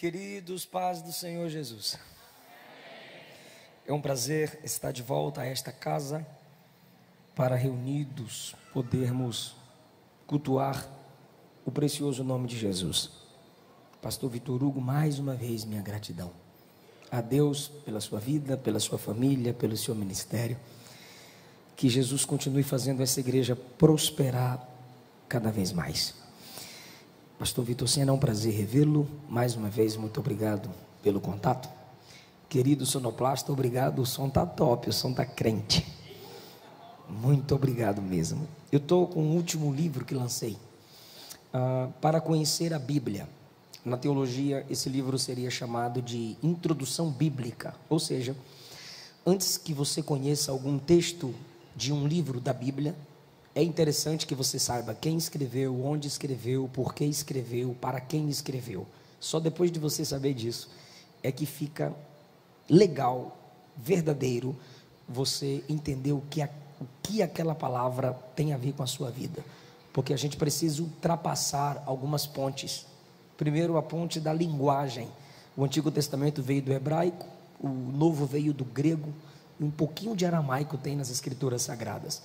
Queridos, paz do Senhor Jesus. É um prazer estar de volta a esta casa para reunidos podermos cultuar o precioso nome de Jesus. Pastor Vitor Hugo, mais uma vez minha gratidão a Deus pela sua vida, pela sua família, pelo seu ministério. Que Jesus continue fazendo essa igreja prosperar cada vez mais. Pastor Vitor Sena, é um prazer revê-lo. Mais uma vez, muito obrigado pelo contato. Querido sonoplasta, obrigado. O som está top, o som está crente. Muito obrigado mesmo. Eu estou com o último livro que lancei, para conhecer a Bíblia. Na teologia, esse livro seria chamado de Introdução Bíblica. Ou seja, antes que você conheça algum texto de um livro da Bíblia, é interessante que você saiba quem escreveu, onde escreveu, por que escreveu, para quem escreveu. Só depois de você saber disso é que fica legal, verdadeiro, você entender o que aquela palavra tem a ver com a sua vida. Porque a gente precisa ultrapassar algumas pontes. Primeiro, a ponte da linguagem. O Antigo Testamento veio do hebraico, o Novo veio do grego, e um pouquinho de aramaico tem nas Escrituras Sagradas.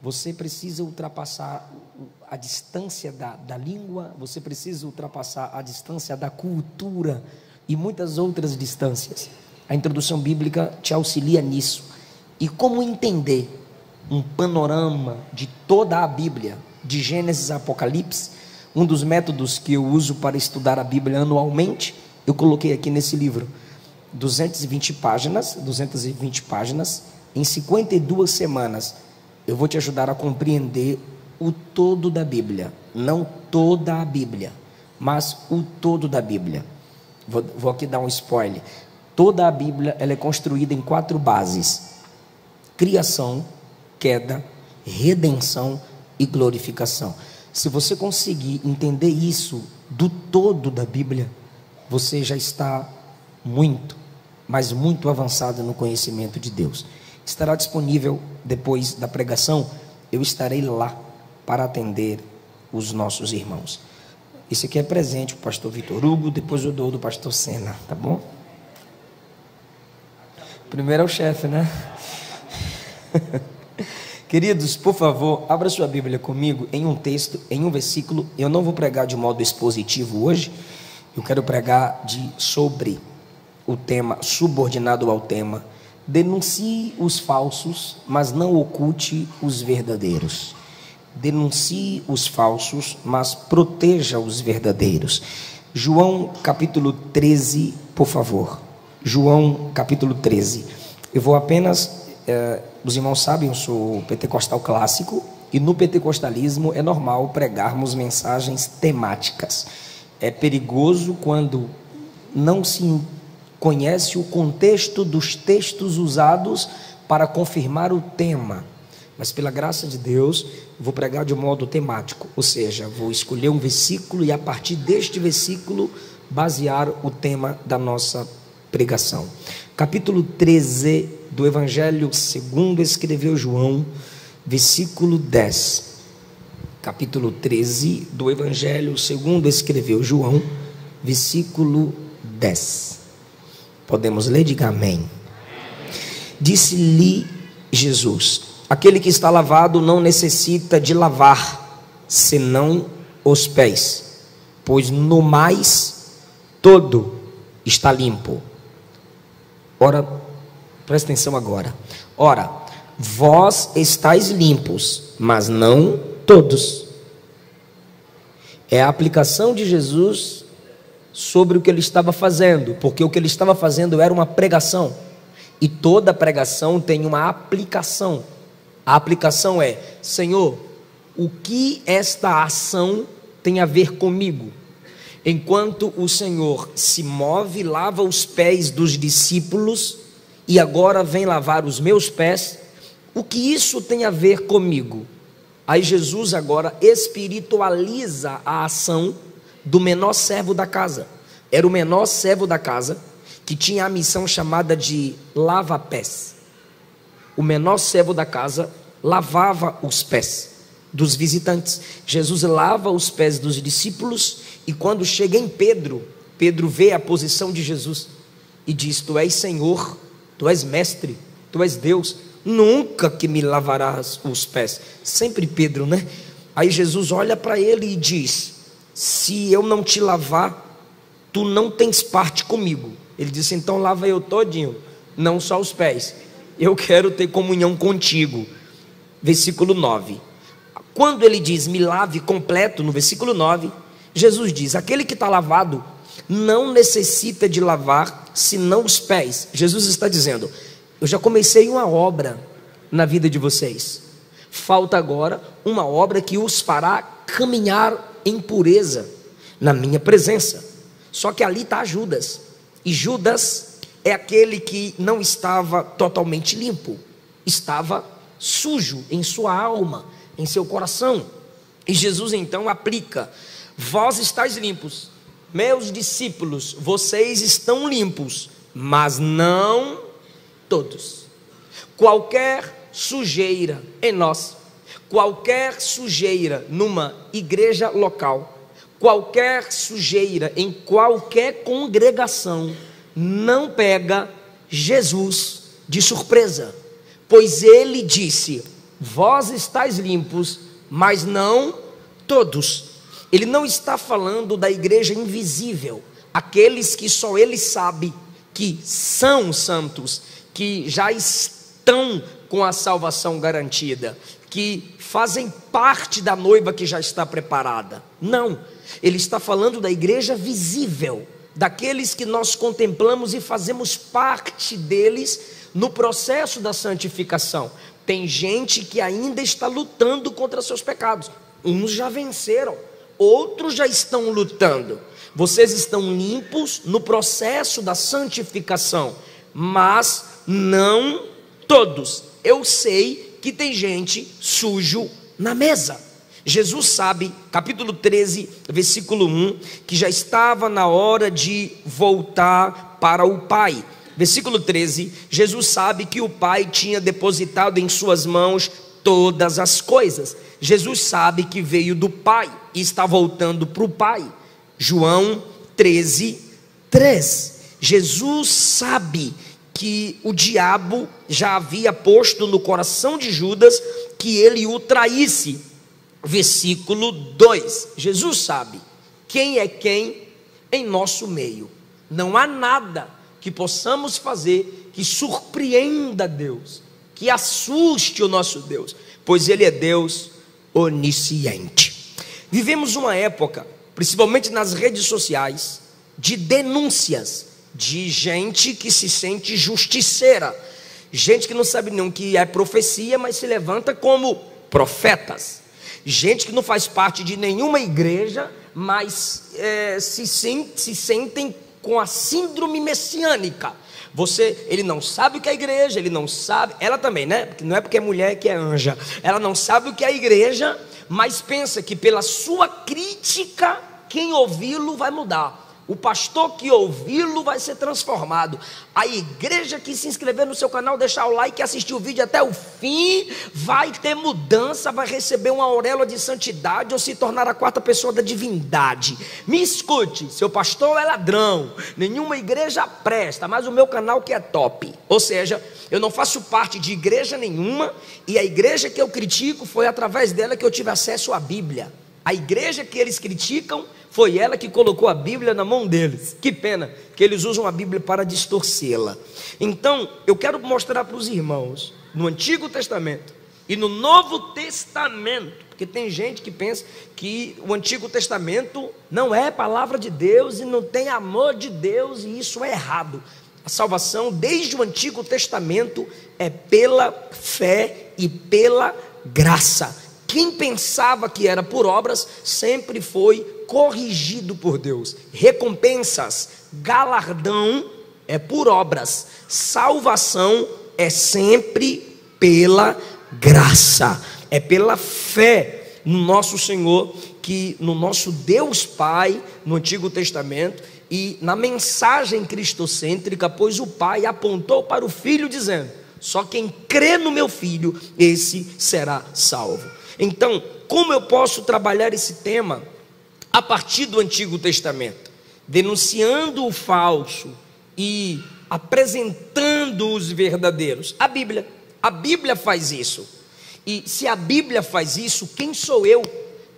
Você precisa ultrapassar a distância da língua, você precisa ultrapassar a distância da cultura e muitas outras distâncias. A introdução bíblica te auxilia nisso. E como entender um panorama de toda a Bíblia, de Gênesis a Apocalipse, um dos métodos que eu uso para estudar a Bíblia anualmente, eu coloquei aqui nesse livro, 220 páginas, em 52 semanas, eu vou te ajudar a compreender o todo da Bíblia, não toda a Bíblia, mas o todo da Bíblia. Vou aqui dar um spoiler. Toda a Bíblia ela é construída em 4 bases: criação, queda, redenção e glorificação. Se você conseguir entender isso do todo da Bíblia, você já está muito, mas muito avançado no conhecimento de Deus. Estará disponível depois da pregação, eu estarei lá para atender os nossos irmãos. Esse aqui é presente para o pastor Vitor Hugo, depois eu dou do pastor Sena, tá bom? Primeiro é o chefe, né? Queridos, por favor, abra sua Bíblia comigo em um texto, em um versículo. Eu não vou pregar de modo expositivo hoje, eu quero pregar sobre o tema, subordinado ao tema: denuncie os falsos, mas não oculte os verdadeiros. Denuncie os falsos, mas proteja os verdadeiros. João capítulo 13, por favor. João capítulo 13. Eu vou apenas... os irmãos sabem, eu sou pentecostal clássico, e no pentecostalismo é normal pregarmos mensagens temáticas. É perigoso quando não se conhece o contexto dos textos usados para confirmar o tema. Mas pela graça de Deus, vou pregar de modo temático, ou seja, vou escolher um versículo e a partir deste versículo basear o tema da nossa pregação. Capítulo 13 do Evangelho segundo escreveu João, versículo 10. Capítulo 13 do Evangelho segundo escreveu João, versículo 10. Podemos ler? Diga amém. Disse-lhe Jesus: aquele que está lavado não necessita de lavar, senão os pés, pois no mais todo está limpo. Ora, presta atenção agora. Ora, vós estáis limpos, mas não todos. É a aplicação de Jesus sobre o que ele estava fazendo, porque o que ele estava fazendo era uma pregação, e toda pregação tem uma aplicação. A aplicação é: Senhor, o que esta ação tem a ver comigo? Enquanto o Senhor se move, lava os pés dos discípulos, e agora vem lavar os meus pés, o que isso tem a ver comigo? Aí Jesus agora espiritualiza a ação do menor servo da casa. Era o menor servo da casa que tinha a missão chamada de lava-pés. O menor servo da casa lavava os pés dos visitantes. Jesus lava os pés dos discípulos, e quando chega em Pedro, Pedro vê a posição de Jesus e diz: tu és Senhor, tu és mestre, tu és Deus, nunca que me lavarás os pés. Sempre Pedro, né? Aí Jesus olha para ele e diz: se eu não te lavar, tu não tens parte comigo. Ele disse: então lava eu todinho, não só os pés, eu quero ter comunhão contigo. Versículo 9, quando ele diz me lave completo, no versículo 9, Jesus diz: aquele que está lavado não necessita de lavar senão os pés. Jesus está dizendo: eu já comecei uma obra na vida de vocês, falta agora uma obra que os fará caminhar em pureza na minha presença. Só que ali está Judas, e Judas é aquele que não estava totalmente limpo, estava sujo em sua alma, em seu coração. E Jesus então aplica: vós estáis limpos, meus discípulos, vocês estão limpos, mas não todos. Qualquer sujeira em nós, qualquer sujeira numa igreja local, qualquer sujeira em qualquer congregação, não pega Jesus de surpresa, pois ele disse: vós estáis limpos, mas não todos. Ele não está falando da igreja invisível, aqueles que só ele sabe que são santos, que já estão com a salvação garantida, que fazem parte da noiva que já está preparada. Não, ele está falando da igreja visível, daqueles que nós contemplamos e fazemos parte deles no processo da santificação. Tem gente que ainda está lutando contra seus pecados, uns já venceram, outros já estão lutando. Vocês estão limpos no processo da santificação, mas não todos. Eu sei que tem gente sujo na mesa. Jesus sabe, capítulo 13, versículo 1, que já estava na hora de voltar para o Pai. Versículo 13, Jesus sabe que o Pai tinha depositado em suas mãos todas as coisas. Jesus sabe que veio do Pai e está voltando para o Pai. João 13, 3. Jesus sabe que o diabo já havia posto no coração de Judas que ele o traísse. Versículo 2. Jesus sabe quem é quem em nosso meio. Não há nada que possamos fazer que surpreenda Deus, que assuste o nosso Deus, pois Ele é Deus onisciente. Vivemos uma época, principalmente nas redes sociais, de denúncias, de gente que se sente justiceira, gente que não sabe nem o que é profecia, mas se levanta como profetas, gente que não faz parte de nenhuma igreja, mas se sentem com a síndrome messiânica. Ele não sabe o que é a igreja, ele não sabe, ela também, né? Não é porque é mulher que é anja, ela não sabe o que é a igreja, mas pensa que pela sua crítica, quem ouvi-lo vai mudar. O pastor que ouvi-lo vai ser transformado. A igreja que se inscrever no seu canal, deixar o like e assistir o vídeo até o fim, vai ter mudança, vai receber uma auréola de santidade ou se tornar a quarta pessoa da divindade. Me escute, seu pastor é ladrão, nenhuma igreja presta, mas o meu canal que é top. Ou seja, eu não faço parte de igreja nenhuma, e a igreja que eu critico foi através dela que eu tive acesso à Bíblia. A igreja que eles criticam foi ela que colocou a Bíblia na mão deles. Que pena que eles usam a Bíblia para distorcê-la. Então, eu quero mostrar para os irmãos, no Antigo Testamento e no Novo Testamento, porque tem gente que pensa que o Antigo Testamento não é palavra de Deus e não tem amor de Deus, e isso é errado. A salvação, desde o Antigo Testamento, é pela fé e pela graça. Quem pensava que era por obras, sempre foi corrigido por Deus. Recompensas, galardão é por obras. Salvação é sempre pela graça. É pela fé no nosso Senhor, que no nosso Deus Pai, no Antigo Testamento, e na mensagem cristocêntrica, pois o Pai apontou para o Filho dizendo: só quem crê no meu Filho, esse será salvo. Então, como eu posso trabalhar esse tema a partir do Antigo Testamento? denunciando o falso e apresentando os verdadeiros? A Bíblia faz isso. E se a Bíblia faz isso, quem sou eu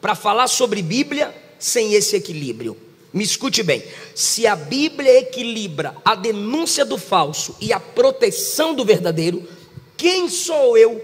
para falar sobre Bíblia sem esse equilíbrio? Me escute bem, se a Bíblia equilibra a denúncia do falso e a proteção do verdadeiro, quem sou eu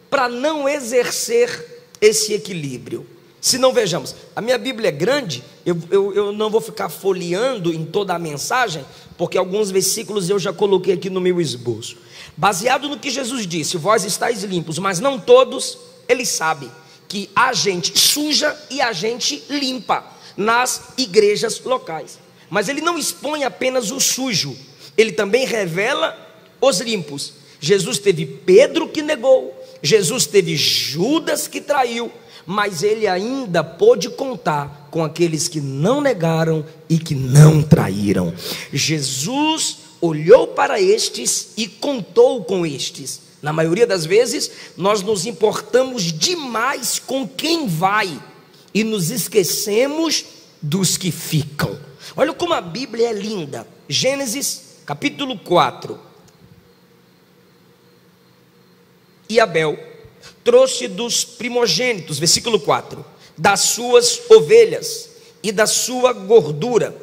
para não exercer esse equilíbrio? Se não, vejamos, a minha Bíblia é grande, eu não vou ficar folheando em toda a mensagem, porque alguns versículos eu já coloquei aqui no meu esboço. Baseado no que Jesus disse: vós estáis limpos, mas não todos. Ele sabe que há gente suja e há gente limpa nas igrejas locais, mas ele não expõe apenas o sujo, ele também revela os limpos. Jesus teve Pedro que negou, Jesus teve Judas que traiu, mas ele ainda pôde contar com aqueles que não negaram e que não traíram. Jesus olhou para estes e contou com estes. Na maioria das vezes nós nos importamos demais com quem vai e nos esquecemos dos que ficam. Olha como a Bíblia é linda. Gênesis capítulo 4. E Abel trouxe dos primogênitos, versículo 4, das suas ovelhas e da sua gordura,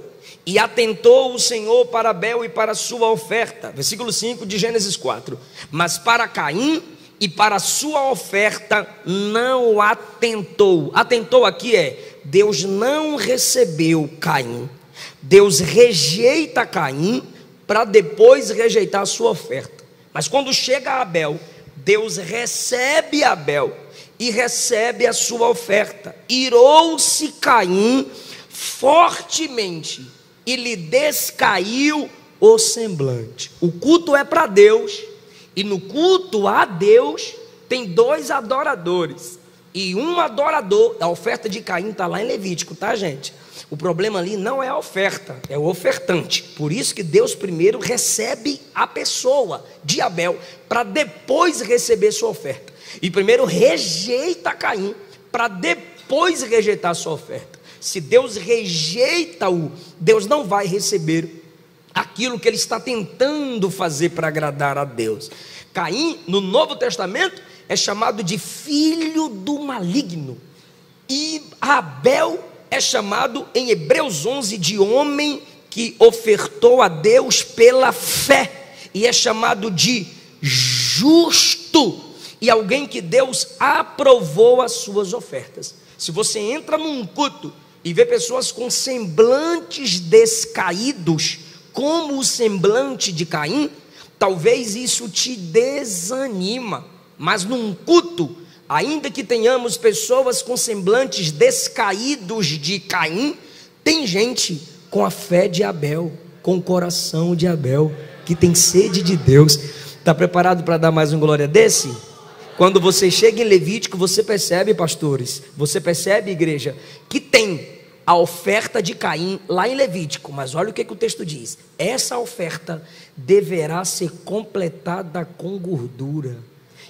e atentou o Senhor para Abel e para a sua oferta, versículo 5 de Gênesis 4, mas para Caim e para a sua oferta não atentou. Atentou aqui Deus não recebeu Caim. Deus rejeita Caim para depois rejeitar a sua oferta. Mas quando chega a Abel, Deus recebe Abel e recebe a sua oferta. Irou-se Caim fortemente e lhe descaiu o semblante. O culto é para Deus, e no culto a Deus tem dois adoradores, e um adorador. A oferta de Caim está lá em Levítico, tá, gente? O problema ali não é a oferta, é o ofertante. Por isso que Deus primeiro recebe a pessoa de Abel, para depois receber sua oferta. E primeiro rejeita Caim, para depois rejeitar sua oferta. Se Deus rejeita-o, Deus não vai receber aquilo que ele está tentando fazer para agradar a Deus. Caim, no Novo Testamento, é chamado de filho do maligno. E Abel é chamado em Hebreus 11 de homem que ofertou a Deus pela fé, e é chamado de justo, e alguém que Deus aprovou as suas ofertas. Se você entra num culto e vê pessoas com semblantes descaídos, como o semblante de Caim, talvez isso te desanima. Mas num culto, ainda que tenhamos pessoas com semblantes descaídos de Caim, tem gente com a fé de Abel, com o coração de Abel, que tem sede de Deus. Está preparado para dar mais um glória desse? Quando você chega em Levítico, você percebe, pastores, você percebe, igreja, que tem a oferta de Caim lá em Levítico. Mas olha o que o texto diz: essa oferta deverá ser completada com gordura.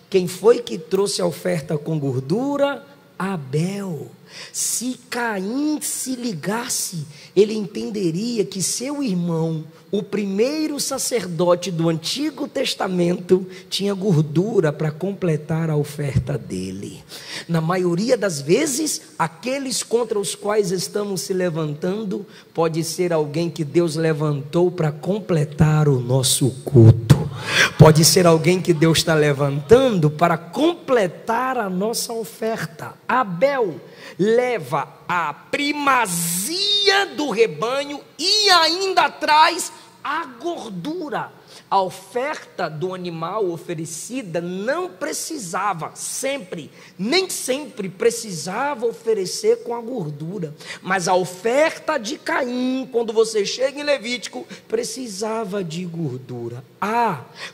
Quem foi que trouxe a oferta com gordura? Abel. Se Caim se ligasse, ele entenderia que seu irmão, o primeiro sacerdote do Antigo Testamento, tinha gordura para completar a oferta dele. Na maioria das vezes, aqueles contra os quais estamos se levantando, pode ser alguém que Deus levantou para completar o nosso culto. Pode ser alguém que Deus está levantando para completar a nossa oferta. Abel leva a primazia do rebanho e ainda traz a gordura. A oferta do animal oferecida não precisava nem sempre precisava oferecer com a gordura, mas a oferta de Caim, quando você chega em Levítico, precisava de gordura.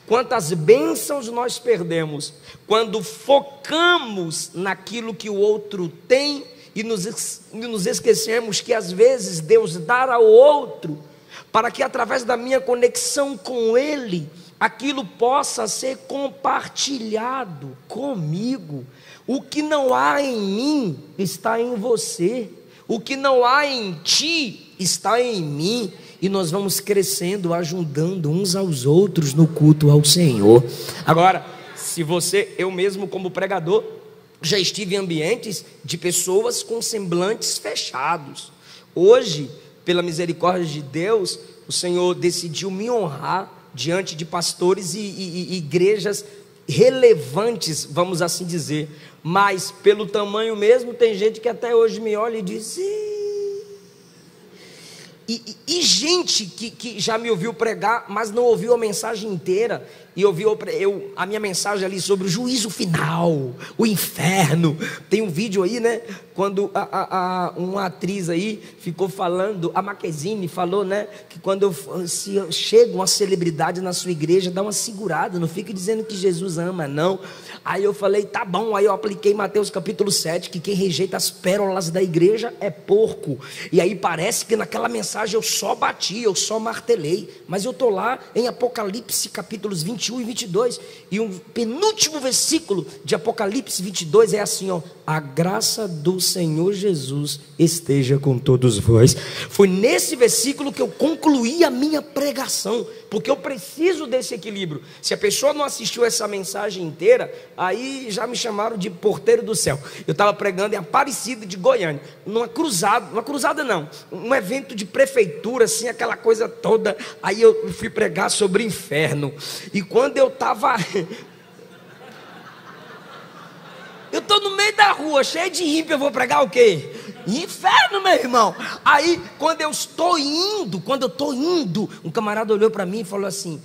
Quantas bênçãos nós perdemos quando focamos naquilo que o outro tem e nos esquecemos que às vezes Deus dá ao outro, para que através da minha conexão com Ele, aquilo possa ser compartilhado comigo. O que não há em mim está em você, o que não há em ti está em mim e nós vamos crescendo, ajudando uns aos outros no culto ao Senhor. Agora, se você, eu mesmo como pregador, já estive em ambientes de pessoas com semblantes fechados. Hoje, pela misericórdia de Deus, o Senhor decidiu me honrar diante de pastores e igrejas relevantes, vamos assim dizer. Mas pelo tamanho mesmo, tem gente que até hoje me olha e diz... E gente que já me ouviu pregar, mas não ouviu a mensagem inteira, e ouviu a minha mensagem ali sobre o juízo final, o inferno. Tem um vídeo aí, né? Quando uma atriz aí ficou falando, a Marquezine falou, né? Que quando se chega uma celebridade na sua igreja, dá uma segurada, não fique dizendo que Jesus ama, não. Aí eu falei, tá bom. Aí eu apliquei Mateus capítulo 7, que quem rejeita as pérolas da igreja é porco. E aí parece que naquela mensagem eu só bati, eu só martelei. Mas eu estou lá em Apocalipse capítulos 21 e 22. E um penúltimo versículo de Apocalipse 22 é assim, ó: a graça do Senhor Jesus esteja com todos vós. Foi nesse versículo que eu concluí a minha pregação, porque eu preciso desse equilíbrio. Se a pessoa não assistiu essa mensagem inteira, aí já me chamaram de porteiro do céu. Eu estava pregando em Aparecida de Goiânia, numa cruzada não, um evento de prefeitura, assim, aquela coisa toda. Aí eu fui pregar sobre inferno, e quando eu estava... eu estou no meio da rua, cheio de ímpio, eu vou pregar o quê? Inferno, meu irmão. Aí, quando eu estou indo, um camarada olhou para mim e falou assim: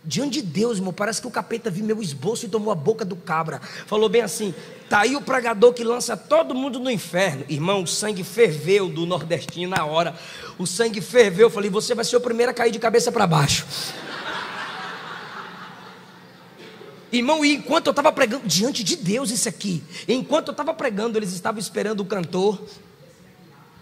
diante de Deus, irmão, parece que o capeta viu meu esboço e tomou a boca do cabra. Falou bem assim: tá aí o pregador que lança todo mundo no inferno. Irmão, o sangue ferveu do nordestino na hora. O sangue ferveu. Eu falei: você vai ser o primeiro a cair de cabeça para baixo. Irmão, e enquanto eu estava pregando, diante de Deus isso aqui, enquanto eu estava pregando, eles estavam esperando o cantor.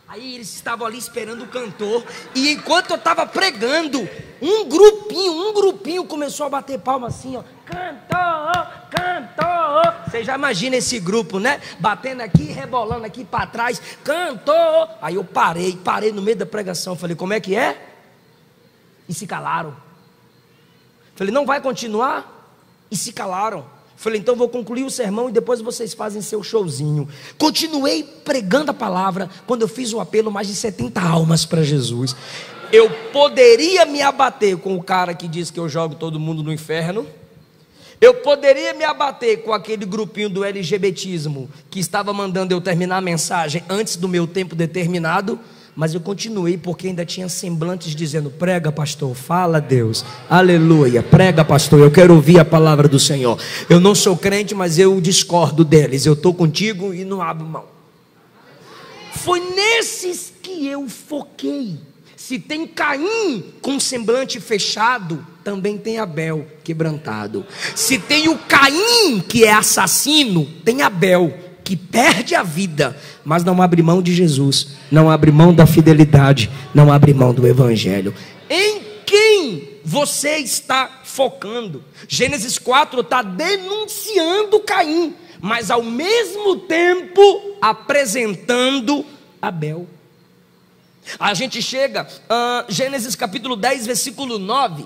Aí eles estavam ali esperando o cantor. E enquanto eu estava pregando, um grupinho começou a bater palma assim, ó: cantor, cantor. Você já imagina esse grupo, né? Batendo aqui, rebolando aqui para trás, cantor. Aí eu parei no meio da pregação. Falei: como é que é? E se calaram. Falei: não vai continuar? E se calaram. Falei: então vou concluir o sermão e depois vocês fazem seu showzinho. Continuei pregando a palavra. Quando eu fiz o apelo, mais de 70 almas para Jesus. Eu poderia me abater com o cara que diz que eu jogo todo mundo no inferno. Eu poderia me abater com aquele grupinho do LGBTismo que estava mandando eu terminar a mensagem antes do meu tempo determinado. Mas eu continuei, porque ainda tinha semblantes dizendo: prega, pastor, fala, Deus, aleluia, prega, pastor, eu quero ouvir a palavra do Senhor. Eu não sou crente, mas eu discordo deles, eu estou contigo e não abro mão. Foi nesses que eu foquei. Se tem Caim com semblante fechado, também tem Abel quebrantado. Se tem o Caim que é assassino, tem Abel que perde a vida, mas não abre mão de Jesus, não abre mão da fidelidade, não abre mão do evangelho. Em quem você está focando? Gênesis 4 está denunciando Caim, mas ao mesmo tempo apresentando Abel. A gente chega a Gênesis capítulo 10, versículo 9,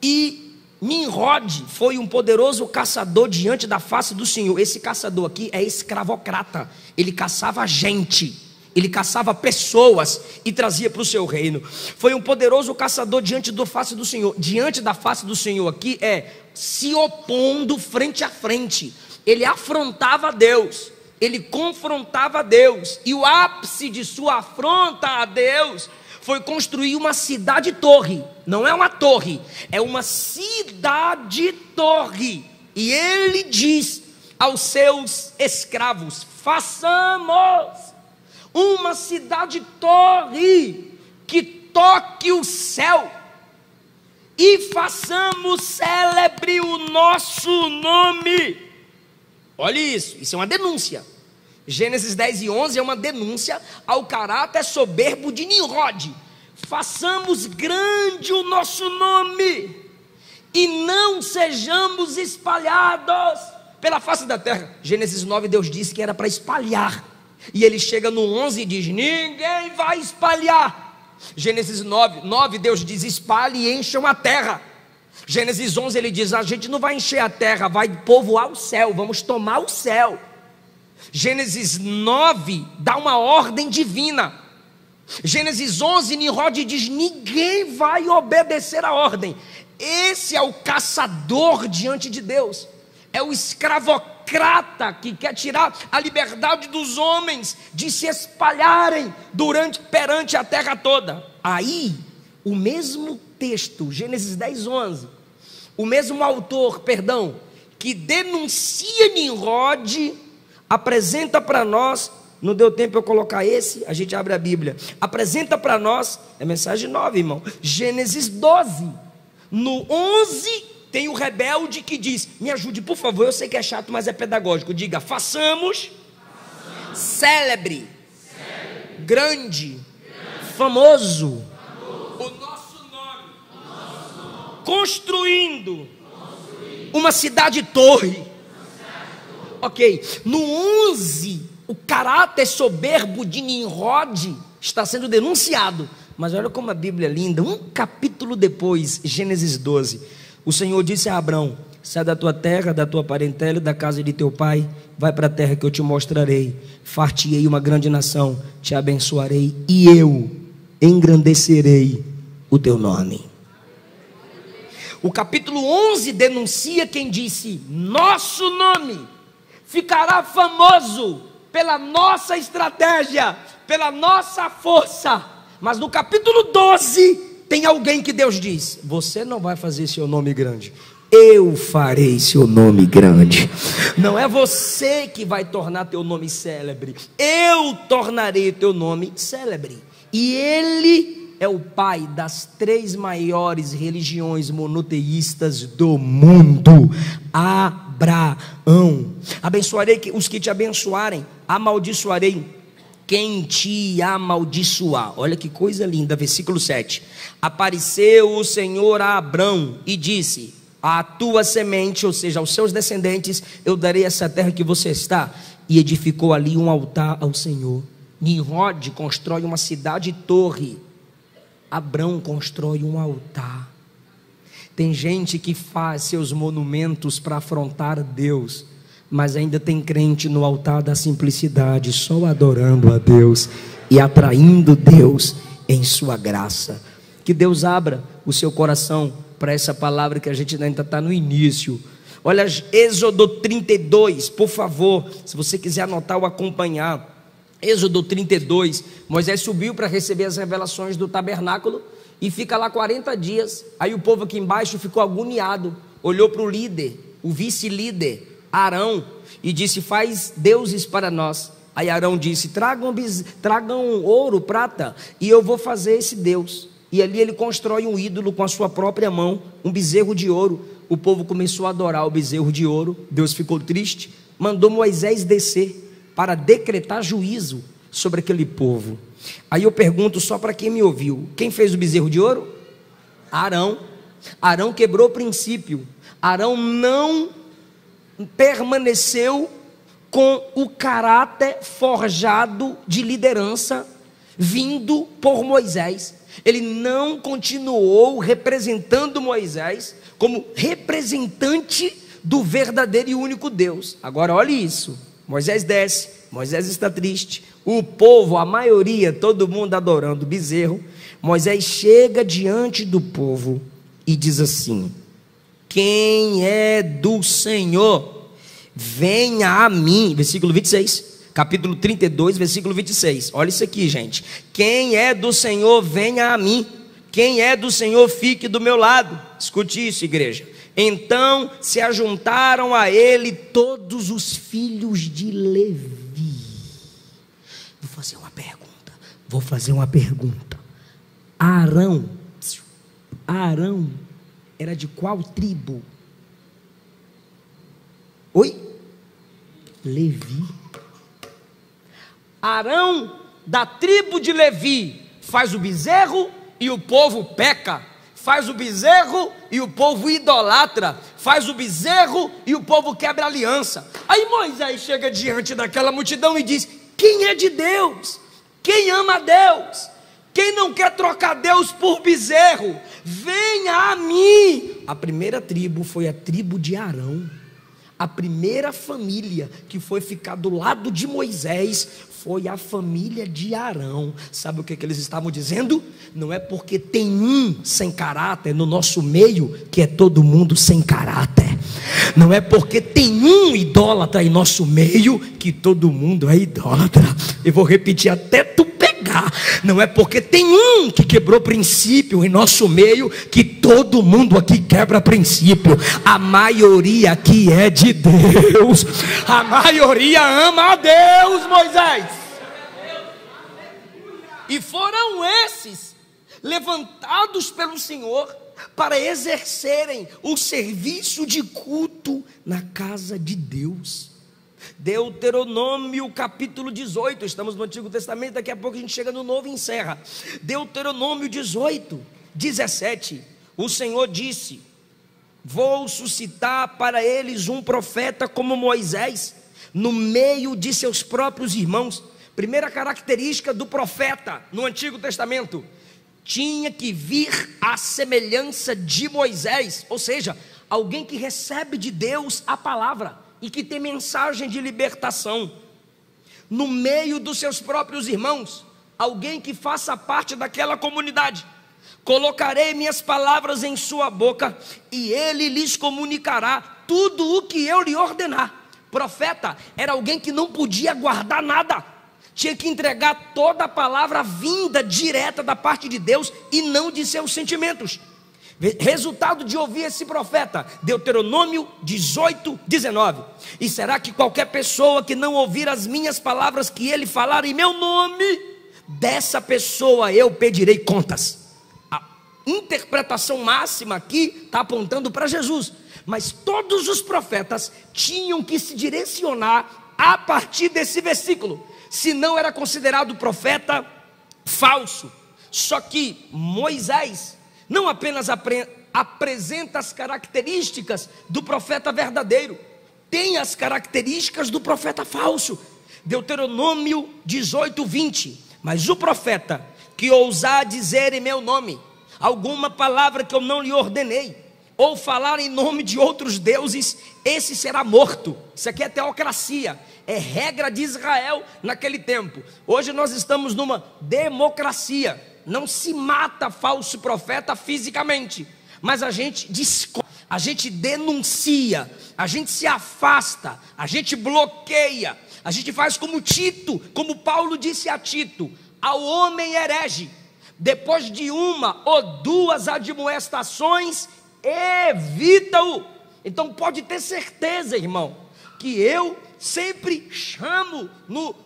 e Nimrod foi um poderoso caçador diante da face do Senhor. Esse caçador aqui é escravocrata. Ele caçava gente, ele caçava pessoas e trazia para o seu reino. Foi um poderoso caçador diante da face do Senhor. Diante da face do Senhor aqui é se opondo frente a frente. Ele afrontava a Deus, ele confrontava a Deus. E o ápice de sua afronta a Deus foi construir uma cidade-torre. Não é uma torre, é uma cidade-torre. E ele diz aos seus escravos: façamos uma cidade-torre que toque o céu, e façamos célebre o nosso nome. Olha isso é uma denúncia. Gênesis 10 e 11 é uma denúncia ao caráter soberbo de Nimrod. Façamos grande o nosso nome e não sejamos espalhados pela face da terra. Gênesis 9, Deus disse que era para espalhar, e ele chega no 11 e diz: ninguém vai espalhar. Gênesis 9, Deus diz: espalhe e encham a terra. Gênesis 11 ele diz: a gente não vai encher a terra, vai povoar o céu, vamos tomar o céu. Gênesis 9 dá uma ordem divina. Gênesis 11, Nimrod diz: ninguém vai obedecer a ordem. Esse é o caçador diante de Deus, é o escravocrata que quer tirar a liberdade dos homens de se espalharem perante a terra toda. Aí, o mesmo texto, Gênesis 10, 11, o mesmo autor, que denuncia Nimrod, apresenta para nós, não deu tempo eu colocar esse, a gente abre a Bíblia, apresenta para nós, é mensagem 9, irmão, Gênesis 12, no 11, tem o rebelde que diz: me ajude por favor, eu sei que é chato, mas é pedagógico, diga: façamos célebre, grande, famoso, o nosso nome, construindo uma cidade-torre. Ok, no 11, o caráter soberbo de Nimrod está sendo denunciado. Mas olha como a Bíblia é linda. Um capítulo depois, Gênesis 12, o Senhor disse a Abrão: sai da tua terra, da tua parentela e da casa de teu pai, vai para a terra que eu te mostrarei, far-te-ei uma grande nação, te abençoarei e eu engrandecerei o teu nome. O capítulo 11 denuncia quem disse: nosso nome ficará famoso pela nossa estratégia, pela nossa força. Mas no capítulo 12 tem alguém que Deus diz: você não vai fazer seu nome grande, eu farei seu nome grande. Não é você que vai tornar teu nome célebre, eu tornarei teu nome célebre. E ele é o pai das 3 maiores religiões monoteístas do mundo: Abraão. Abençoarei os que te abençoarem, amaldiçoarei quem te amaldiçoar. Olha que coisa linda, versículo 7. Apareceu o Senhor a Abrão e disse: a tua semente, ou seja, aos seus descendentes, eu darei essa terra que você está. E edificou ali um altar ao Senhor. Nimrod constrói uma cidade-torre, Abrão constrói um altar. Tem gente que faz seus monumentos para afrontar Deus, mas ainda tem crente no altar da simplicidade, só adorando a Deus e atraindo Deus em sua graça. Que Deus abra o seu coração para essa palavra que a gente ainda está no início. Olha, Êxodo 32, por favor, se você quiser anotar ou acompanhar. Êxodo 32, Moisés subiu para receber as revelações do tabernáculo e fica lá 40 dias. Aí o povo aqui embaixo ficou agoniado, olhou para o líder, o vice-líder Arão, e disse: faz deuses para nós. Aí Arão disse: tragam ouro, prata, e eu vou fazer esse Deus. E ali ele constrói um ídolo com a sua própria mão, um bezerro de ouro. O povo começou a adorar o bezerro de ouro. Deus ficou triste, mandou Moisés descer para decretar juízo sobre aquele povo. Aí eu pergunto só para quem me ouviu: quem fez o bezerro de ouro? Arão. Arão quebrou o princípio. Arão não permaneceu com o caráter forjado de liderança vindo por Moisés. Ele não continuou representando Moisés como representante do verdadeiro e único Deus. Agora olhe isso: Moisés desce, Moisés está triste, o povo, a maioria, todo mundo adorando o bezerro. Moisés chega diante do povo e diz assim: quem é do Senhor, venha a mim. Versículo 26, capítulo 32, versículo 26. Olha isso aqui, gente: quem é do Senhor, venha a mim. Quem é do Senhor, fique do meu lado. Escute isso, igreja. Então se ajuntaram a ele todos os filhos de Levi. Vou fazer uma pergunta. Arão era de qual tribo? Oi? Levi. Arão, da tribo de Levi, faz o bezerro e o povo peca. Faz o bezerro e o povo idolatra. Faz o bezerro e o povo quebra aliança. Aí Moisés chega diante daquela multidão e diz: quem é de Deus? Quem ama a Deus? Quem não quer trocar Deus por bezerro, venha a mim. A primeira tribo foi a tribo de Arão. A primeira família que foi ficar do lado de Moisés foi a família de Arão. Sabe o que eles estavam dizendo? Não é porque tem um sem caráter no nosso meio que é todo mundo sem caráter. Não é porque tem um idólatra em nosso meio que todo mundo é idólatra. Eu vou repetir até tu pegar. Não é porque tem um que quebrou princípio em nosso meio que todo mundo aqui quebra princípio. A maioria aqui é de Deus. A maioria ama a Deus, Moisés. E foram esses levantados pelo Senhor para exercerem o serviço de culto na casa de Deus. Deuteronômio capítulo 18, estamos no Antigo Testamento, daqui a pouco a gente chega no Novo e encerra. Deuteronômio 18, 17, o Senhor disse: vou suscitar para eles um profeta como Moisés, no meio de seus próprios irmãos. Primeira característica do profeta no Antigo Testamento: tinha que vir à semelhança de Moisés, ou seja, alguém que recebe de Deus a palavra e que tem mensagem de libertação. No meio dos seus próprios irmãos, alguém que faça parte daquela comunidade. Colocarei minhas palavras em sua boca e ele lhes comunicará tudo o que eu lhe ordenar. Profeta era alguém que não podia guardar nada, tinha que entregar toda a palavra vinda direta da parte de Deus e não de seus sentimentos. Resultado de ouvir esse profeta, Deuteronômio 18, 19: e será que qualquer pessoa que não ouvir as minhas palavras que ele falar em meu nome, dessa pessoa eu pedirei contas. A interpretação máxima aqui está apontando para Jesus, mas todos os profetas tinham que se direcionar a partir desse versículo, senão era considerado profeta falso. Só que Moisés não apenas apresenta as características do profeta verdadeiro, tem as características do profeta falso. Deuteronômio 18, 20: mas o profeta que ousar dizer em meu nome alguma palavra que eu não lhe ordenei, ou falar em nome de outros deuses, esse será morto. Isso aqui é teocracia, é regra de Israel naquele tempo. Hoje nós estamos numa democracia. Não se mata falso profeta fisicamente, mas a gente a gente denuncia, a gente se afasta, a gente bloqueia, a gente faz como Tito, como Paulo disse a Tito: ao homem herege, depois de uma ou duas admoestações, evita-o. Então pode ter certeza, irmão, que eu sempre chamo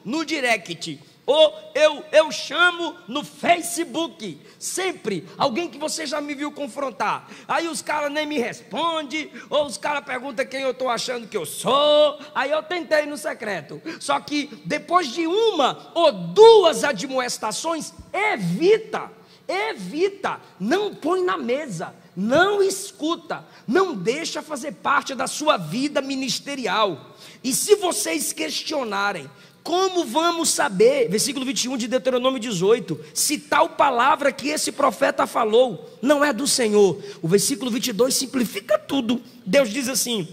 no direct, ou eu chamo no Facebook, sempre, alguém que você já me viu confrontar, aí os caras nem me respondem, ou os caras perguntam quem eu estou achando que eu sou, aí eu tentei no secreto, só que depois de uma ou duas admoestações, evita, não põe na mesa, não escuta, não deixa fazer parte da sua vida ministerial. E se vocês questionarem, como vamos saber, versículo 21 de Deuteronômio 18, se tal palavra que esse profeta falou não é do Senhor? O versículo 22 simplifica tudo. Deus diz assim: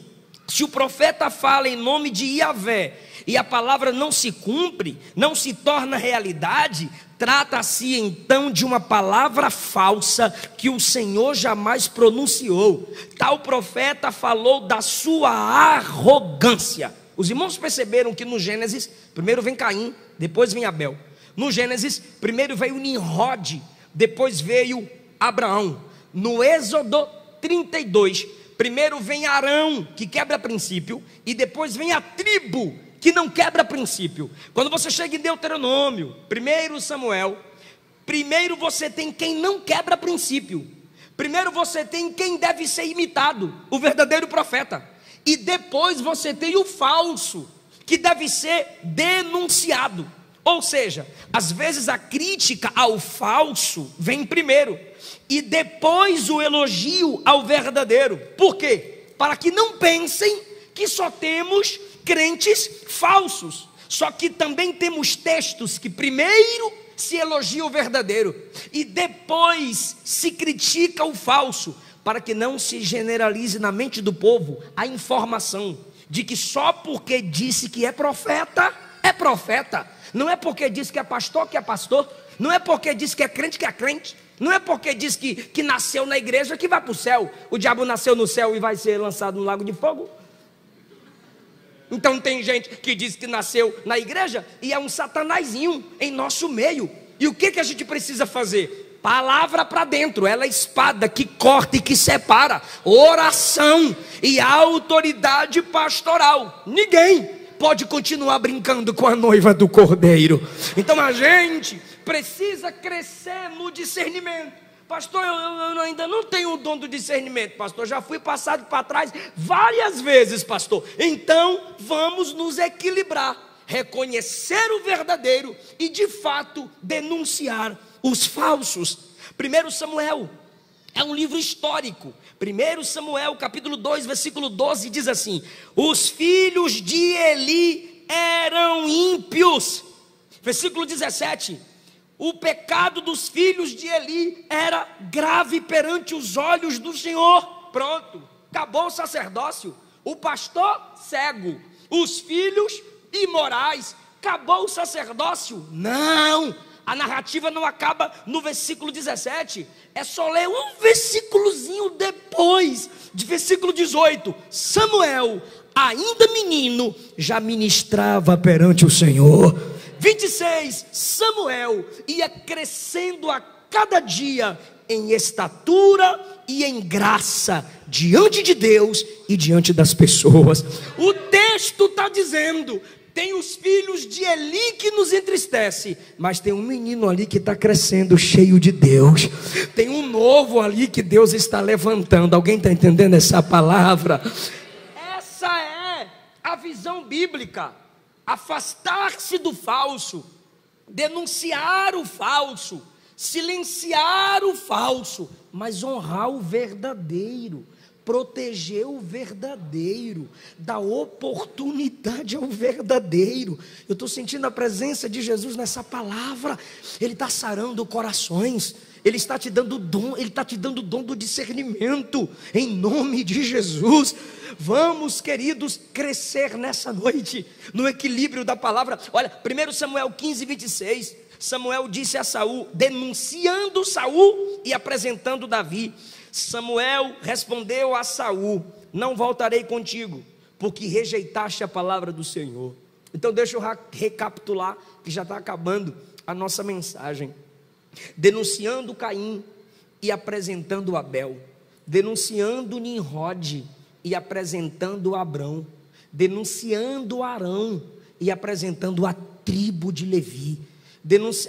se o profeta fala em nome de Yahvé e a palavra não se cumpre, não se torna realidade, trata-se então de uma palavra falsa que o Senhor jamais pronunciou. Tal profeta falou da sua arrogância. Os irmãos perceberam que no Gênesis, primeiro vem Caim, depois vem Abel. No Gênesis, primeiro veio Nimrod, depois veio Abraão. No Êxodo 32, primeiro vem Arão, que quebra princípio, e depois vem a tribo, que não quebra princípio. Quando você chega em Deuteronômio, 1 Samuel, primeiro você tem quem não quebra princípio. Primeiro você tem quem deve ser imitado, o verdadeiro profeta. E depois você tem o falso, que deve ser denunciado. Ou seja, às vezes a crítica ao falso vem primeiro, e depois o elogio ao verdadeiro. Por quê? Para que não pensem que só temos crentes falsos. Só que também temos textos que primeiro se elogia o verdadeiro e depois se critica o falso, para que não se generalize na mente do povo a informação de que só porque disse que é profeta, não é porque disse que é pastor, não é porque disse que é crente, não é porque diz que nasceu na igreja que vai para o céu. O diabo nasceu no céu e vai ser lançado no lago de fogo. Então tem gente que diz que nasceu na igreja e é um satanazinho em nosso meio. E o que a gente precisa fazer? Palavra para dentro, ela é espada que corta e que separa. Oração e autoridade pastoral. Ninguém pode continuar brincando com a noiva do cordeiro. Então a gente precisa crescer no discernimento. Pastor, eu ainda não tenho o dom do discernimento, pastor. Já fui passado para trás várias vezes, pastor. Então vamos nos equilibrar, reconhecer o verdadeiro e de fato denunciar os falsos. 1 Samuel é um livro histórico. 1 Samuel capítulo 2 versículo 12 diz assim: os filhos de Eli eram ímpios. Versículo 17: o pecado dos filhos de Eli era grave perante os olhos do Senhor. Pronto, acabou o sacerdócio. O pastor cego, os filhos imorais, acabou o sacerdócio. Não, a narrativa não acaba no versículo 17. É só ler um versículozinho depois, de versículo 18. Samuel, ainda menino, já ministrava perante o Senhor. 26, Samuel ia crescendo a cada dia em estatura e em graça diante de Deus e diante das pessoas. O texto está dizendo: tem os filhos de Eli que nos entristece, mas tem um menino ali que está crescendo cheio de Deus. Tem um novo ali que Deus está levantando. Alguém está entendendo essa palavra? Essa é a visão bíblica. Afastar-se do falso, denunciar o falso, silenciar o falso, mas honrar o verdadeiro, proteger o verdadeiro, dar oportunidade ao verdadeiro. Eu estou sentindo a presença de Jesus nessa palavra. Ele está sarando corações, Ele está te dando dom, Ele está te dando o dom do discernimento, em nome de Jesus. Vamos, queridos, crescer nessa noite, no equilíbrio da palavra. Olha, 1 Samuel 15, 26, Samuel disse a Saul, denunciando Saul e apresentando Davi. Samuel respondeu a Saul: não voltarei contigo, porque rejeitaste a palavra do Senhor. Então deixa eu recapitular, que já está acabando a nossa mensagem. Denunciando Caim e apresentando Abel, denunciando Nimrod e apresentando Abrão, denunciando Arão e apresentando a tribo de Levi,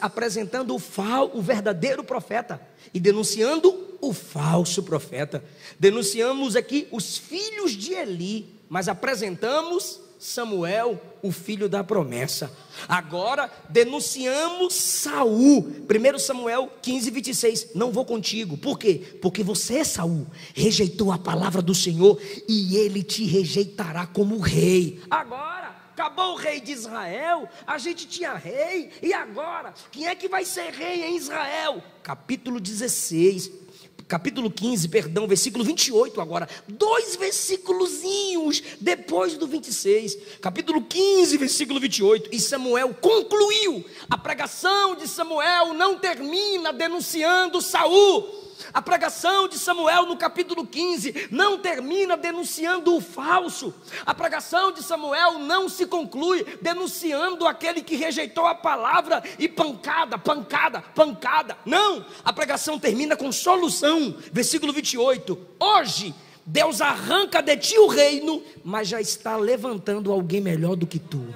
apresentando o verdadeiro profeta e denunciando o falso profeta. Denunciamos aqui os filhos de Eli, mas apresentamos Samuel, o filho da promessa. Agora denunciamos Saul. 1 Samuel 15, 26. Não vou contigo. Por quê? Porque você, Saul, rejeitou a palavra do Senhor e ele te rejeitará como rei. Agora acabou o rei de Israel, a gente tinha rei, e agora? Quem é que vai ser rei em Israel? Capítulo 15, versículo 28 agora, 2 versículozinhos depois do 26, capítulo 15, versículo 28, e Samuel concluiu. A pregação de Samuel não termina denunciando Saul. A pregação de Samuel no capítulo 15 não termina denunciando o falso. A pregação de Samuel não se conclui denunciando aquele que rejeitou a palavra e pancada. Não, a pregação termina com solução. Versículo 28. Hoje Deus arranca de ti o reino, mas já está levantando alguém melhor do que tu.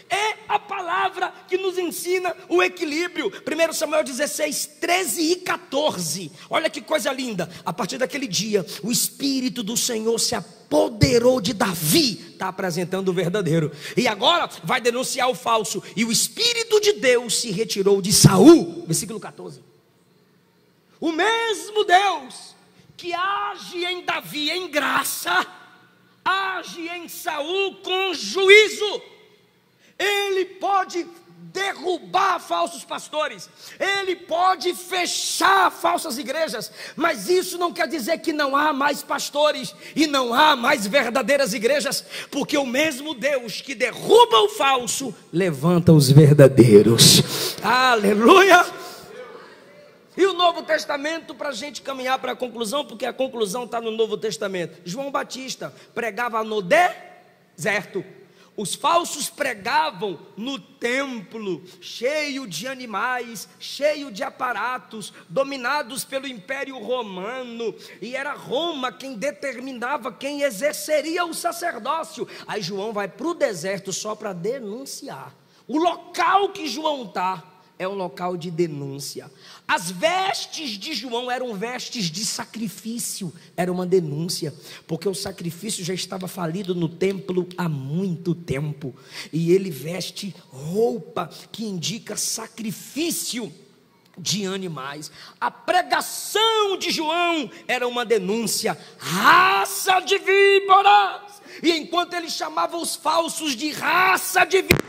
É a palavra que nos ensina o equilíbrio. 1 Samuel 16, 13 e 14. Olha que coisa linda. A partir daquele dia, o Espírito do Senhor se apoderou de Davi. Está apresentando o verdadeiro. E agora vai denunciar o falso. E o Espírito de Deus se retirou de Saul. Versículo 14. O mesmo Deus que age em Davi em graça, age em Saul com juízo. Ele pode derrubar falsos pastores, ele pode fechar falsas igrejas, mas isso não quer dizer que não há mais pastores e não há mais verdadeiras igrejas, porque o mesmo Deus que derruba o falso, levanta os verdadeiros. Aleluia! E o Novo Testamento, para a gente caminhar para a conclusão, porque a conclusão está no Novo Testamento. João Batista pregava no deserto. Os falsos pregavam no templo, cheio de animais, cheio de aparatos, dominados pelo Império Romano, e era Roma quem determinava quem exerceria o sacerdócio. Aí João vai para o deserto só para denunciar. O local que João está é um local de denúncia. As vestes de João eram vestes de sacrifício, era uma denúncia, porque o sacrifício já estava falido no templo há muito tempo, e ele veste roupa que indica sacrifício de animais. A pregação de João era uma denúncia, raça de víboras, e enquanto ele chamava os falsos de raça de víboras,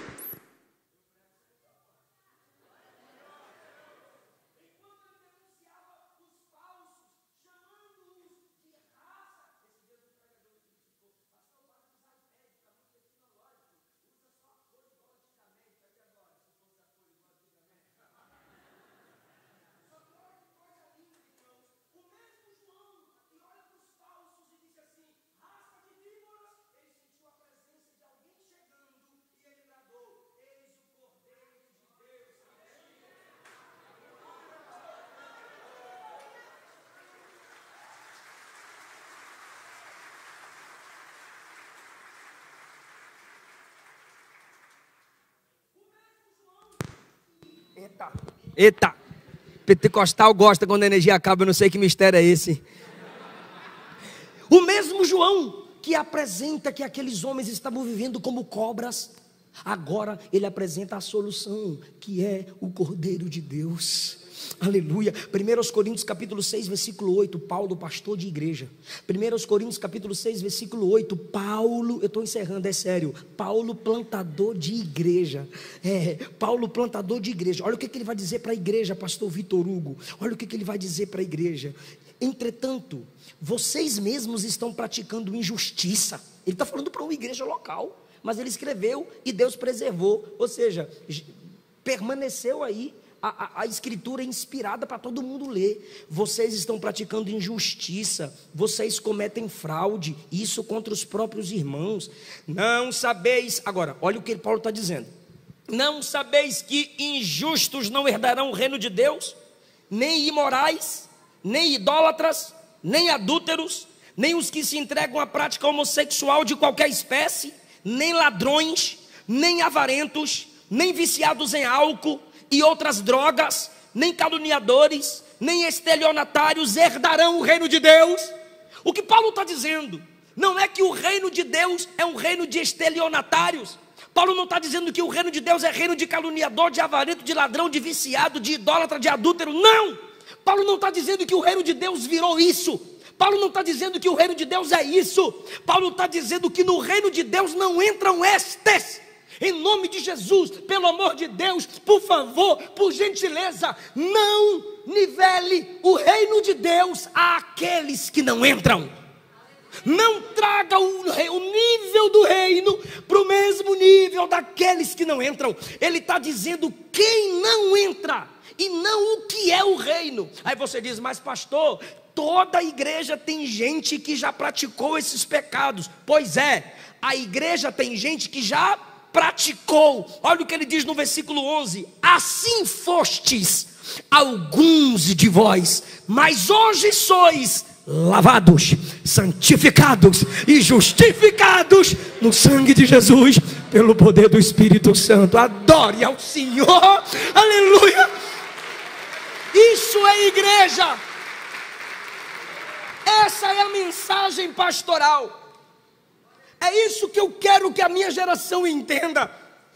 eita, pentecostal gosta quando a energia acaba, eu não sei que mistério é esse. O mesmo João que apresenta que aqueles homens estavam vivendo como cobras, agora ele apresenta a solução, que é o Cordeiro de Deus. Aleluia. 1 Coríntios capítulo 6 versículo 8, Paulo, pastor de igreja. 1 Coríntios capítulo 6 versículo 8, Paulo, eu estou encerrando, é sério, Paulo plantador de igreja. Paulo plantador de igreja. Olha o que ele vai dizer para a igreja, pastor Vitor Hugo. Olha o que ele vai dizer para a igreja. Entretanto, vocês mesmos estão praticando injustiça. Ele está falando para uma igreja local, mas ele escreveu e Deus preservou, ou seja, permaneceu aí. A escritura é inspirada para todo mundo ler. Vocês estão praticando injustiça, vocês cometem fraude, isso contra os próprios irmãos. Não sabeis, agora, olha o que Paulo está dizendo. Não sabeis que injustos não herdarão o reino de Deus? Nem imorais, nem idólatras, nem adúlteros, nem os que se entregam à prática homossexual de qualquer espécie, nem ladrões, nem avarentos, nem viciados em álcool e outras drogas, nem caluniadores, nem estelionatários herdarão o reino de Deus. O que Paulo está dizendo não é que o reino de Deus é um reino de estelionatários. Paulo não está dizendo que o reino de Deus é reino de caluniador, de avarento, de ladrão, de viciado, de idólatra, de adúltero. Não! Paulo não está dizendo que o reino de Deus virou isso. Paulo não está dizendo que o reino de Deus é isso. Paulo está dizendo que no reino de Deus não entram estes. Em nome de Jesus, pelo amor de Deus, por favor, por gentileza, não nivele o reino de Deus àqueles que não entram. Não traga o nível do reino para o mesmo nível daqueles que não entram. Ele está dizendo quem não entra e não o que é o reino. Aí você diz, mas pastor, toda a igreja tem gente que já praticou esses pecados. Pois é, a igreja tem gente que já praticou. Olha o que ele diz no versículo 11: assim fostes alguns de vós, mas hoje sois lavados, santificados e justificados no sangue de Jesus, pelo poder do Espírito Santo. Adore ao Senhor, aleluia. Isso é igreja. Essa é a mensagem pastoral. É isso que eu quero que a minha geração entenda.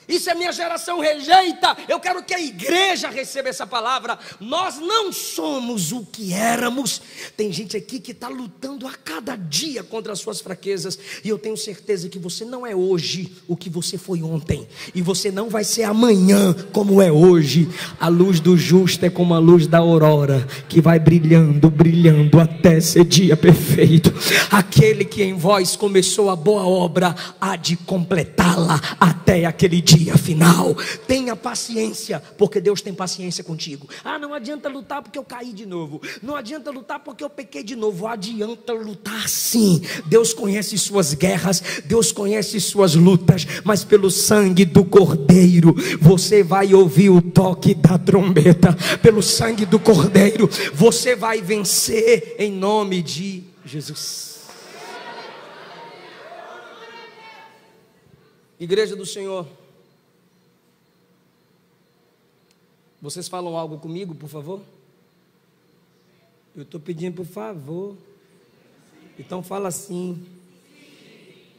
Isso a minha geração rejeita. Eu quero que a igreja receba essa palavra. Nós não somos o que éramos. Tem gente aqui que está lutando a cada dia contra as suas fraquezas. E eu tenho certeza que você não é hoje o que você foi ontem. E você não vai ser amanhã como é hoje. A luz do justo é como a luz da aurora, que vai brilhando, brilhando até ser dia perfeito. Aquele que em vós começou a boa obra há de completá-la até aquele dia final. Tenha paciência, porque Deus tem paciência contigo. Não adianta lutar porque eu caí de novo. Não adianta lutar porque eu pequei de novo. Adianta lutar sim. Deus conhece suas guerras, Deus conhece suas lutas, mas pelo sangue do Cordeiro você vai ouvir o toque da trombeta. Pelo sangue do Cordeiro você vai vencer em nome de Jesus. Igreja do Senhor, vocês falam algo comigo, por favor? Eu estou pedindo por favor. Então fala assim.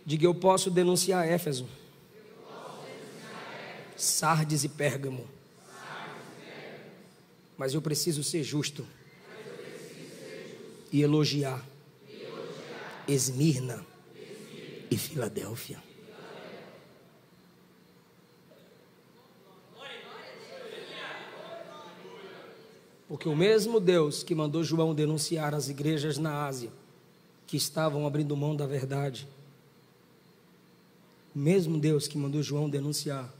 Diga: eu posso denunciar Éfeso, Sardes e Pérgamo, mas eu preciso ser justo e elogiar Esmirna e Filadélfia. Porque o mesmo Deus que mandou João denunciar as igrejas na Ásia, que estavam abrindo mão da verdade, o mesmo Deus que mandou João denunciar,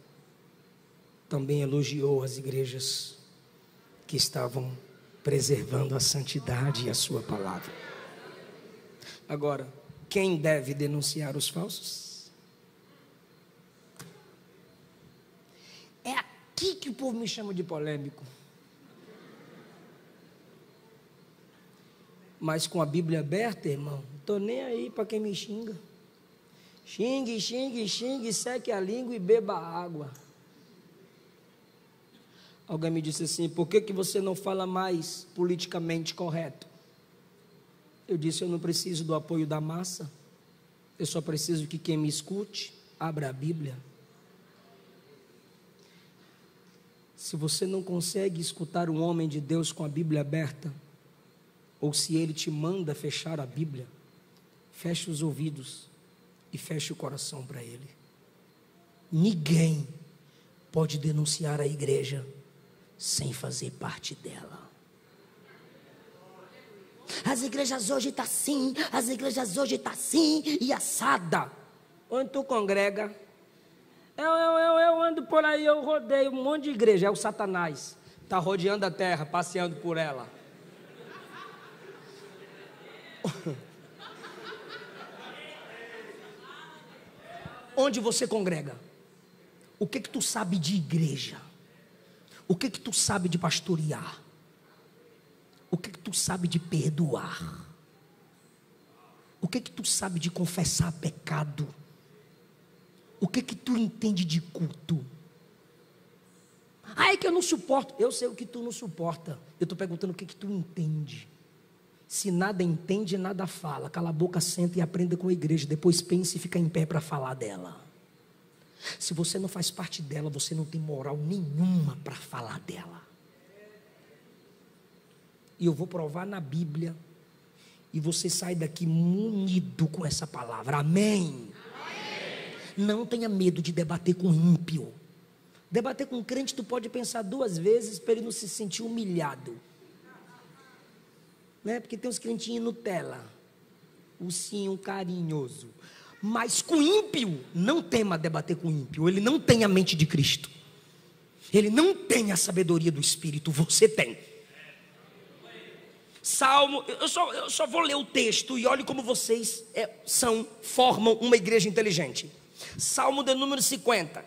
também elogiou as igrejas que estavam preservando a santidade e a sua palavra. Agora, quem deve denunciar os falsos? É aqui que o povo me chama de polêmico. Mas com a Bíblia aberta, irmão, não estou nem aí para quem me xinga. Xingue, xingue, xingue, seque a língua e beba água. Alguém me disse assim: por que você não fala mais politicamente correto? Eu disse: eu não preciso do apoio da massa. Eu só preciso que quem me escute abra a Bíblia. Se você não consegue escutar um homem de Deus com a Bíblia aberta, ou se ele te manda fechar a Bíblia, feche os ouvidos e feche o coração para ele. Ninguém pode denunciar a igreja sem fazer parte dela. As igrejas hoje estão assim, as igrejas hoje estão assim e assada. Onde tu congrega? Eu ando por aí, eu rodeio um monte de igreja. É o Satanás, está rodeando a terra, passeando por ela. Onde você congrega? O que tu sabe de igreja? O que tu sabe de pastorear? O que tu sabe de perdoar? O que tu sabe de confessar pecado? O que tu entende de culto? É que eu não suporto. Eu sei o que tu não suporta. Eu estou perguntando o que tu entende. Se nada entende, nada fala. Cala a boca, senta e aprenda com a igreja. Depois pense e fica em pé para falar dela. Se você não faz parte dela, você não tem moral nenhuma para falar dela. E eu vou provar na Bíblia. E você sai daqui munido com essa palavra. Amém? Amém. Não tenha medo de debater com ímpio. Debater com crente, tu pode pensar 2 vezes para ele não se sentir humilhado. Né? Porque tem uns crentinhos Nutella, ursinho carinhoso. Mas com ímpio, não tema debater com ímpio. Ele não tem a mente de Cristo. Ele não tem a sabedoria do Espírito. Você tem. Salmo, eu só vou ler o texto e olhe como vocês formam uma igreja inteligente. Salmo de número 50.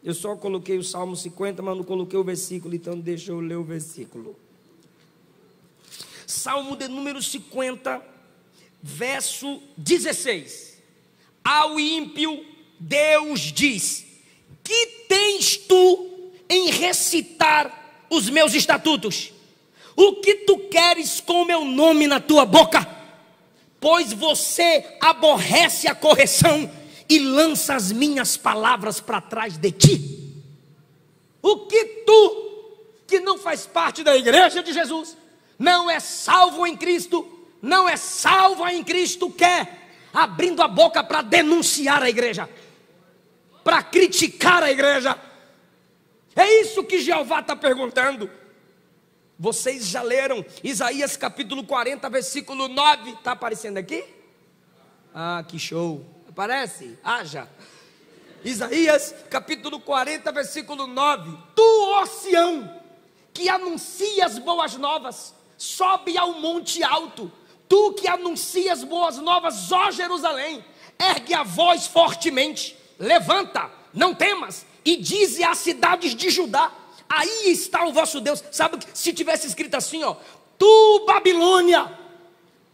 Eu só coloquei o Salmo 50, mas não coloquei o versículo, então deixa eu ler o versículo. Salmo de número 50, verso 16. Ao ímpio, Deus diz: que tens tu em recitar os meus estatutos? O que tu queres com o meu nome na tua boca? Pois você aborrece a correção e lança as minhas palavras para trás de ti. O que tu, que não faz parte da igreja de Jesus, não é salvo em Cristo, não é salvo em Cristo, quer abrindo a boca para denunciar a igreja, para criticar a igreja? É isso que Jeová está perguntando. Vocês já leram Isaías capítulo 40, versículo 9? Está aparecendo aqui? Ah, que show! Aparece? Haja! Isaías capítulo 40, versículo 9. Tu, ó Sião, que anuncias boas novas, sobe ao monte alto. Tu que anuncias boas novas, ó Jerusalém, ergue a voz fortemente, levanta, não temas, e dize às cidades de Judá: aí está o vosso Deus. Sabe que se tivesse escrito assim, ó: tu, Babilônia,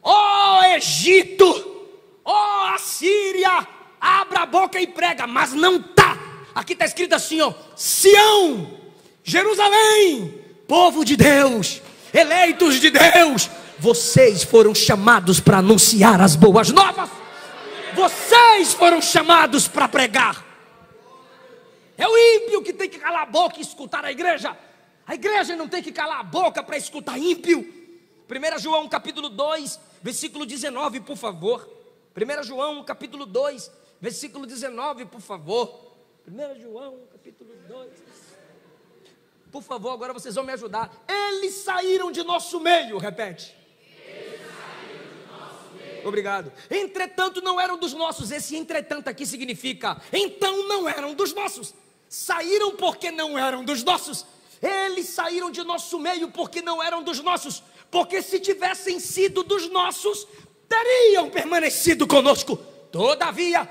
ó Egito, ó Assíria, abra a boca e prega, mas não está. Aqui está escrito assim, ó: Sião, Jerusalém, povo de Deus, eleitos de Deus, vocês foram chamados para anunciar as boas novas. Vocês foram chamados para pregar. É o ímpio que tem que calar a boca e escutar a igreja. A igreja não tem que calar a boca para escutar ímpio. 1 João capítulo 2, versículo 19, por favor. 1 João capítulo 2, versículo 19, por favor. 1 João capítulo 2. Por favor, agora vocês vão me ajudar. Eles saíram de nosso meio, repete. Obrigado. Entretanto não eram dos nossos. Esse entretanto aqui significa: então não eram dos nossos. Saíram porque não eram dos nossos. Eles saíram de nosso meio porque não eram dos nossos. Porque se tivessem sido dos nossos, teriam permanecido conosco. Todavia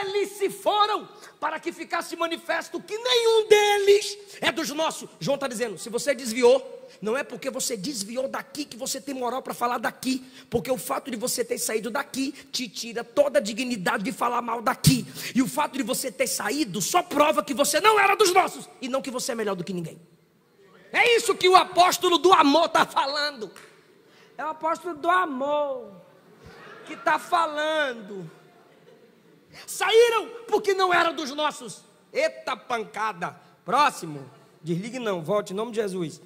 eles se foram para que ficasse manifesto que nenhum deles é dos nossos. João está dizendo: se você desviou, não é porque você desviou daqui que você tem moral para falar daqui, porque o fato de você ter saído daqui te tira toda a dignidade de falar mal daqui, e o fato de você ter saído só prova que você não era dos nossos, e não que você é melhor do que ninguém. É isso que o apóstolo do amor está falando. É o apóstolo do amor que está falando. Saíram porque não eram dos nossos. Eita pancada. Próximo. Desligue não, volte em nome de Jesus.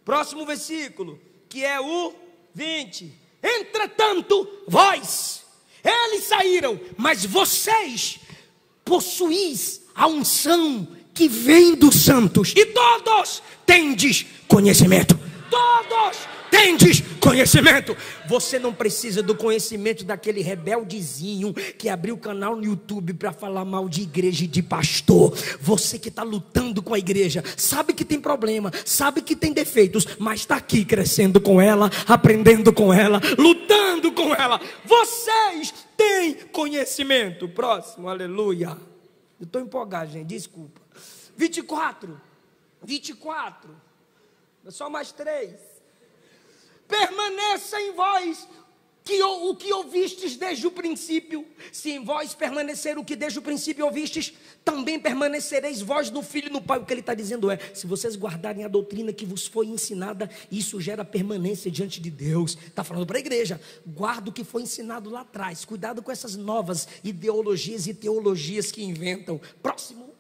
Próximo versículo, que é o 20. Entretanto, vós, eles saíram, mas vocês possuís a unção que vem dos santos, e todos tendes conhecimento. Todos tendes conhecimento. Você não precisa do conhecimento daquele rebeldezinho que abriu o canal no YouTube para falar mal de igreja e de pastor. Você que está lutando com a igreja, sabe que tem problema, sabe que tem defeitos, mas está aqui crescendo com ela, aprendendo com ela, lutando com ela. Vocês têm conhecimento. Próximo, aleluia. Eu estou empolgado, gente, desculpa. 24. Só mais 3. Permaneça em vós o que ouvistes desde o princípio. Se em vós permanecer o que desde o princípio ouvistes, também permanecereis vós no Filho e no Pai. O que ele está dizendo é: se vocês guardarem a doutrina que vos foi ensinada, isso gera permanência diante de Deus. Está falando para a igreja: guarda o que foi ensinado lá atrás. Cuidado com essas novas ideologias e teologias que inventam. Próximo.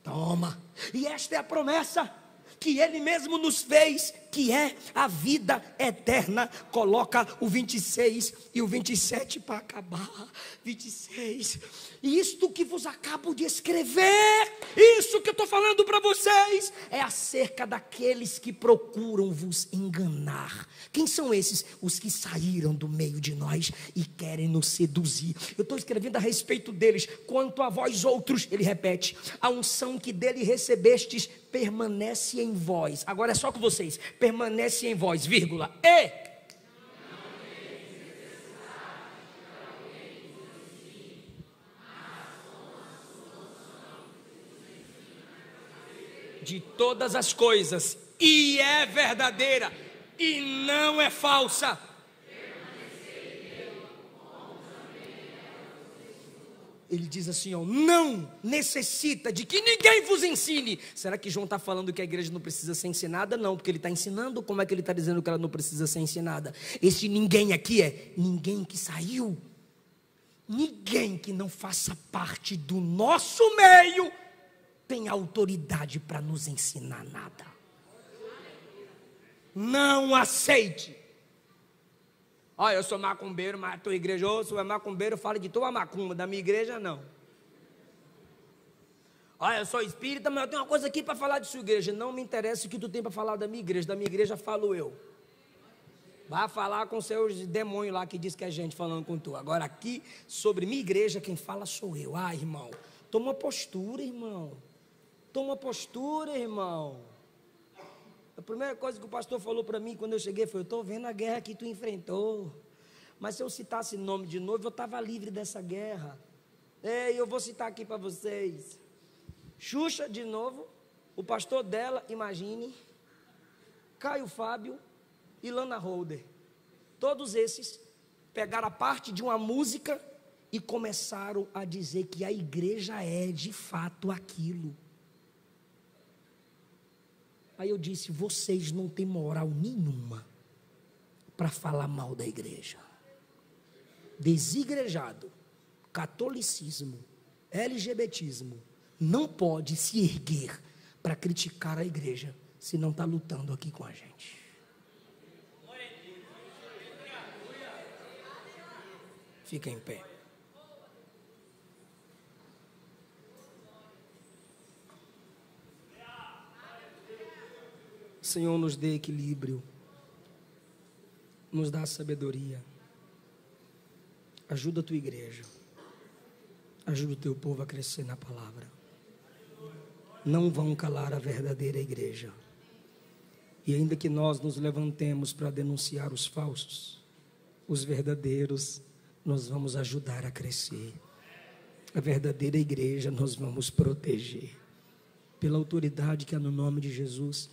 Toma. E esta é a promessa que Ele mesmo nos fez, que é a vida eterna. Coloca o 26 e o 27 para acabar. 26. E isto que vos acabo de escrever, isso que eu estou falando para vocês, é acerca daqueles que procuram vos enganar. Quem são esses? Os que saíram do meio de nós e querem nos seduzir. Eu estou escrevendo a respeito deles. Quanto a vós outros, ele repete: a unção que dele recebestes permanece em vós. Agora é só com vocês. Permanece em vós, vírgula. De todas as coisas, e é verdadeira, e não é falsa. Ele diz assim, ó: não necessita de que ninguém vos ensine. Será que João está falando que a igreja não precisa ser ensinada? Não, porque ele está ensinando. Como é que ele está dizendo que ela não precisa ser ensinada? Esse ninguém aqui é ninguém que saiu. Ninguém que não faça parte do nosso meio tem autoridade para nos ensinar nada. Não aceite. Olha, eu sou macumbeiro, mas a tua igreja, ou sou macumbeiro, fala de tua macumba, da minha igreja não. Olha, eu sou espírita, mas eu tenho uma coisa aqui para falar de sua igreja. Não me interessa o que tu tem para falar da minha igreja falo eu. Vai falar com seus demônios lá que diz que é gente falando com tu. Agora aqui, sobre minha igreja, quem fala sou eu. Ah, irmão, toma postura, irmão. Toma postura, irmão. A primeira coisa que o pastor falou para mim quando eu cheguei foi: eu estou vendo a guerra que tu enfrentou. Mas se eu citasse nome de novo, eu estava livre dessa guerra. Ei, eu vou citar aqui para vocês. Xuxa de novo, o pastor dela, Imagine, Caio Fábio e Lana Holder. Todos esses pegaram a parte de uma música e começaram a dizer que a igreja é de fato aquilo. Aí eu disse: vocês não têm moral nenhuma para falar mal da igreja. Desigrejado, catolicismo, LGBTismo não pode se erguer para criticar a igreja se não está lutando aqui com a gente. Fica em pé. Senhor, nos dê equilíbrio, nos dá sabedoria, ajuda a tua igreja, ajuda o teu povo a crescer na palavra. Não vão calar a verdadeira igreja, e ainda que nós nos levantemos para denunciar os falsos, os verdadeiros nós vamos ajudar a crescer. A verdadeira igreja nós vamos proteger, pela autoridade que há no nome de Jesus.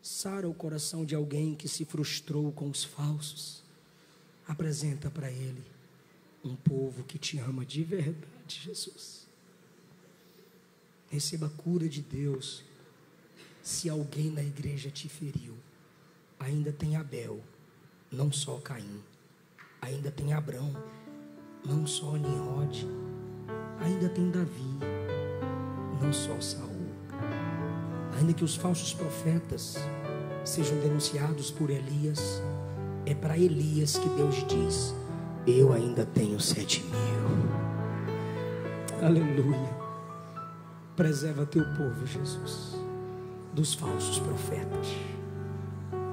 Sara o coração de alguém que se frustrou com os falsos. Apresenta para ele um povo que te ama de verdade, Jesus. Receba a cura de Deus. Se alguém na igreja te feriu, ainda tem Abel, não só Caim. Ainda tem Abrão, não só Nimrod. Ainda tem Davi, não só Saul. Ainda que os falsos profetas sejam denunciados por Elias, é para Elias que Deus diz: eu ainda tenho 7.000. Aleluia. Preserva teu povo, Jesus, dos falsos profetas.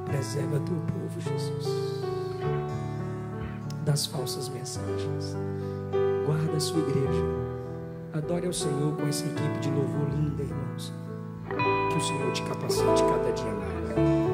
Preserva teu povo, Jesus, das falsas mensagens. Guarda a sua igreja. Adore ao Senhor com essa equipe de louvor linda, irmãos. Que o Senhor te capacite cada dia mais.